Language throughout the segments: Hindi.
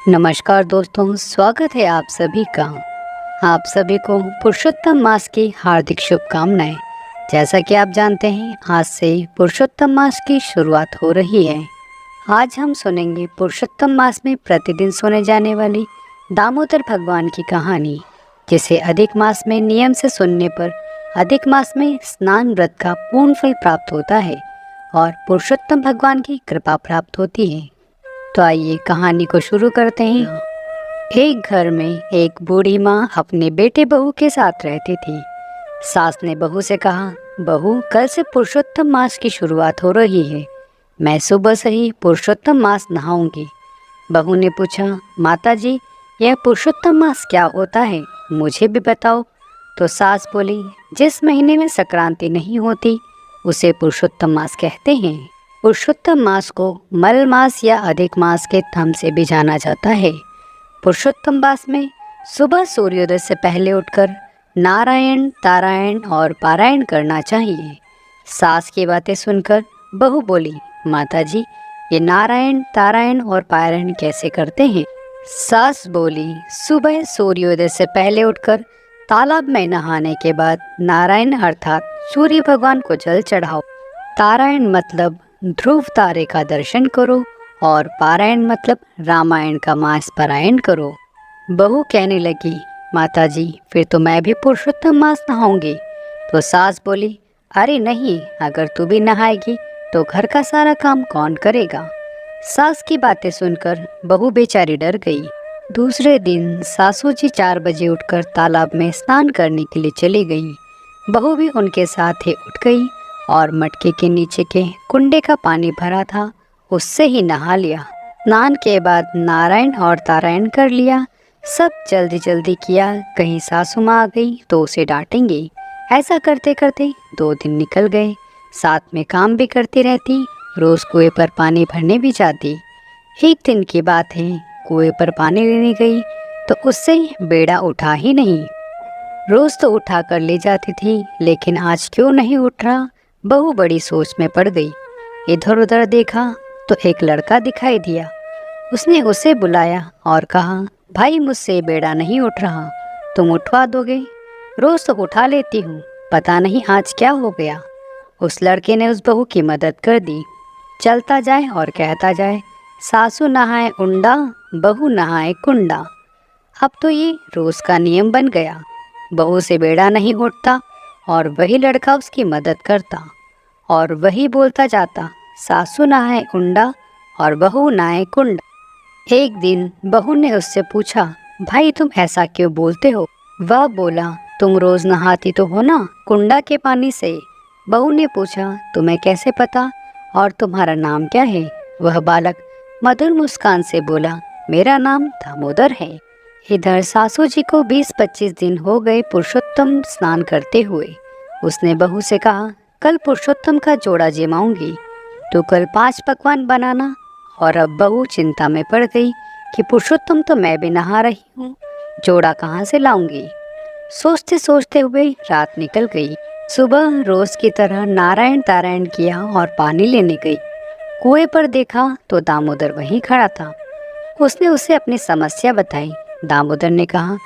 नमस्कार दोस्तों, स्वागत है आप सभी का। आप सभी को पुरुषोत्तम मास की हार्दिक शुभकामनाएं। जैसा कि आप जानते हैं, आज से पुरुषोत्तम मास की शुरुआत हो रही है। आज हम सुनेंगे पुरुषोत्तम मास में प्रतिदिन सुने जाने वाली दामोदर भगवान की कहानी, जिसे अधिक मास में नियम से सुनने पर अधिक मास में स्नान व्रत का पूर्ण फल प्राप्त होता है और पुरुषोत्तम भगवान की कृपा प्राप्त होती है। तो आइए कहानी को शुरू करते हैं। एक घर में एक बूढ़ी माँ अपने बेटे बहू के साथ रहती थी। सास ने बहू से कहा, बहू, कल से पुरुषोत्तम मास की शुरुआत हो रही है। मैं सुबह से ही पुरुषोत्तम मास नहाऊंगी। बहू ने पूछा, माता जी, यह पुरुषोत्तम मास क्या होता है, मुझे भी बताओ। तो सास बोली, जिस महीने में संक्रांति नहीं होती उसे पुरुषोत्तम मास कहते हैं। पुरुषोत्तम मास को मल मास या अधिक मास के नाम से भी जाना जाता है। पुरुषोत्तम मास में सुबह सूर्योदय से पहले उठकर नारायण, तारायण और पारायण करना चाहिए। सास की बातें सुनकर बहू बोली, माता जी, ये नारायण, तारायण और पारायण कैसे करते हैं? सास बोली, सुबह सूर्योदय से पहले उठकर तालाब में नहाने के बाद नारायण अर्थात सूर्य भगवान को जल चढ़ाओ। तारायण मतलब ध्रुव तारे का दर्शन करो और पारायण मतलब रामायण का मास पारायण करो। बहू कहने लगी, माता जी, फिर तो मैं भी पुरुषोत्तम मास नहाऊंगी। तो सास बोली, अरे नहीं, अगर तू भी नहाएगी तो घर का सारा काम कौन करेगा? सास की बातें सुनकर बहू बेचारी डर गई। दूसरे दिन सासू जी 4 बजे उठकर तालाब में स्नान करने के लिए चली गई। बहू भी उनके साथ ही उठ गई और मटके के नीचे के कुंडे का पानी भरा था, उससे ही नहा लिया। स्नान के बाद नारायण और तारायण कर लिया। सब जल्दी जल्दी किया, कहीं सासू माँ आ गई तो उसे डांटेंगे। ऐसा करते करते 2 दिन निकल गए। साथ में काम भी करती रहती, रोज कुएं पर पानी भरने भी जाती। एक दिन की बात है, कुएं पर पानी लेने गई तो उससे बेड़ा उठा ही नहीं। रोज तो उठा कर ले जाती थी, लेकिन आज क्यों नहीं उठ रहा? बहू बड़ी सोच में पड़ गई। इधर उधर देखा तो एक लड़का दिखाई दिया। उसने उसे बुलाया और कहा, भाई, मुझसे बेड़ा नहीं उठ रहा, तुम उठवा दोगे? रोज तो उठा लेती हूँ, पता नहीं आज क्या हो गया। उस लड़के ने उस बहू की मदद कर दी। चलता जाए और कहता जाए, सासू नहाए उंडा, बहू नहाए कुंडा। अब तो ये रोज का नियम बन गया। बहू से बेड़ा नहीं उठता और वही लड़का उसकी मदद करता और वही बोलता जाता, सासू नहाए उंडा और बहू नहाए कुंडा। एक दिन बहू ने उससे पूछा, भाई, तुम ऐसा क्यों बोलते हो? वह बोला, तुम रोज नहाती तो हो ना कुंडा के पानी से। बहू ने पूछा, तुम्हें कैसे पता और तुम्हारा नाम क्या है? वह बालक मधुर मुस्कान से बोला, मेरा नाम दामोदर है। इधर सासू जी को 20-25 दिन हो गए पुरुषोत्तम स्नान करते हुए। उसने बहू से कहा, कल पुरुषोत्तम का जोड़ा जमाऊंगी, तो कल 5 पकवान बनाना। और अब बहू चिंता में पड़ गई कि पुरुषोत्तम तो मैं भी नहा रही हूँ, जोड़ा कहाँ से लाऊंगी? सोचते सोचते हुए रात निकल गई। सुबह रोज की तरह नारायण तारायण किया और पानी लेने गई। कुएं पर देखा तो दामोदर वहीं खड़ा था। उसने उसे अपनी समस्या बताई। दामोदर ने कहा,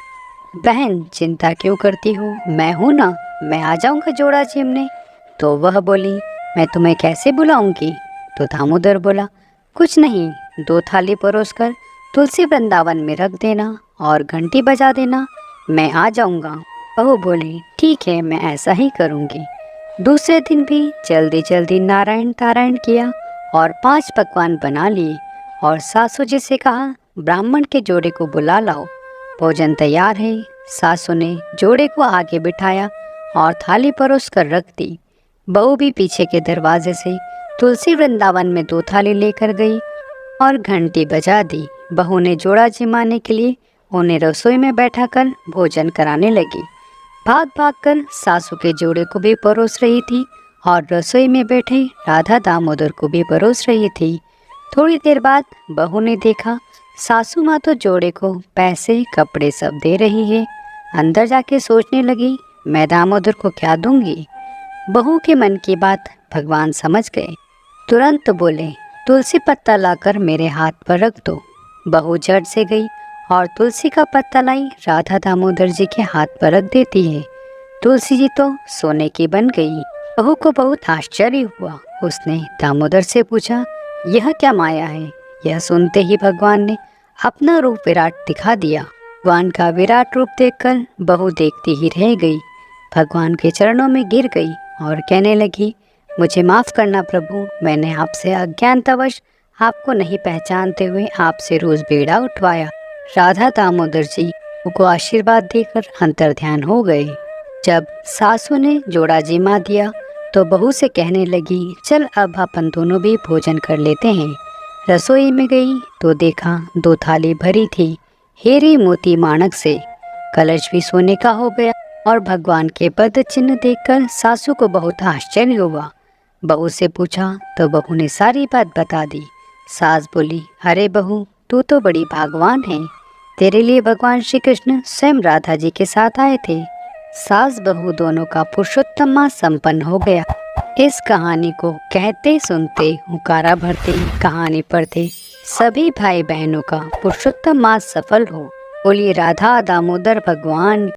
बहन, चिंता क्यों करती हो, मैं हूँ ना, मैं आ जाऊंगा जोड़ा चिमने। तो वह बोली, मैं तुम्हें कैसे बुलाऊंगी? तो दामोदर बोला, कुछ नहीं, 2 थाली परोसकर तुलसी वृंदावन में रख देना और घंटी बजा देना, मैं आ जाऊंगा। बहू बोली, ठीक है, मैं ऐसा ही करूंगी। दूसरे दिन भी जल्दी जल्दी नारायण तारायण किया और 5 पकवान बना लिए और सासू जी से कहा, ब्राह्मण के जोड़े को बुला लाओ, भोजन तैयार है। सासू ने जोड़े को आगे बिठाया और थाली परोस कर रख दी। बहू भी पीछे के दरवाजे से तुलसी वृंदावन में 2 थाली लेकर गई और घंटी बजा दी। बहू ने जोड़ा जिमाने के लिए उन्हें रसोई में बैठाकर भोजन कराने लगी। भाग भाग कर सासू के जोड़े को भी परोस रही थी और रसोई में बैठे राधा दामोदर को भी परोस रही थी। थोड़ी देर बाद बहू ने देखा, सासू माँ तो जोड़े को पैसे कपड़े सब दे रही है। अंदर जाके सोचने लगी, मैं दामोदर को क्या दूंगी? बहू के मन की बात भगवान समझ गए। तुरंत बोले, तुलसी पत्ता लाकर मेरे हाथ पर रख दो। बहू झट से गई और तुलसी का पत्ता लाई राधा दामोदर जी के हाथ पर रख देती है। तुलसी जी तो सोने की बन गई। बहू को बहुत आश्चर्य हुआ। उसने दामोदर से पूछा, यह क्या माया है? यह सुनते ही भगवान ने अपना रूप विराट दिखा दिया। भगवान का विराट रूप देखकर बहू देखती ही रह गई। भगवान के चरणों में गिर गई और कहने लगी, मुझे माफ करना प्रभु, मैंने आपसे अज्ञानतावश आपको नहीं पहचानते हुए आपसे रोज बेड़ा उठवाया। राधा दामोदर जी को आशीर्वाद देकर अंतर्ध्यान हो गए। जब सासू ने जोड़ा जिमा दिया तो बहू से कहने लगी, चल अब अपन दोनों भी भोजन कर लेते हैं। रसोई में गई तो देखा 2 थाली भरी थी हीरे मोती माणक से। कलश भी सोने का हो गया और भगवान के पद चिन्ह देखकर सासू को बहुत आश्चर्य हुआ। बहू से पूछा तो बहू ने सारी बात बता दी। सास बोली, अरे बहू, तू तो बड़ी भाग्यवान है, तेरे लिए भगवान श्री कृष्ण स्वयं राधा जी के साथ आए थे। सास बहू दोनों का पुरुषोत्तम मास संपन्न हो गया। इस कहानी को कहते सुनते हुकारा भरते कहानी पढ़ते सभी भाई बहनों का पुरुषोत्तम मास सफल हो। बोलिए राधा दामोदर भगवान।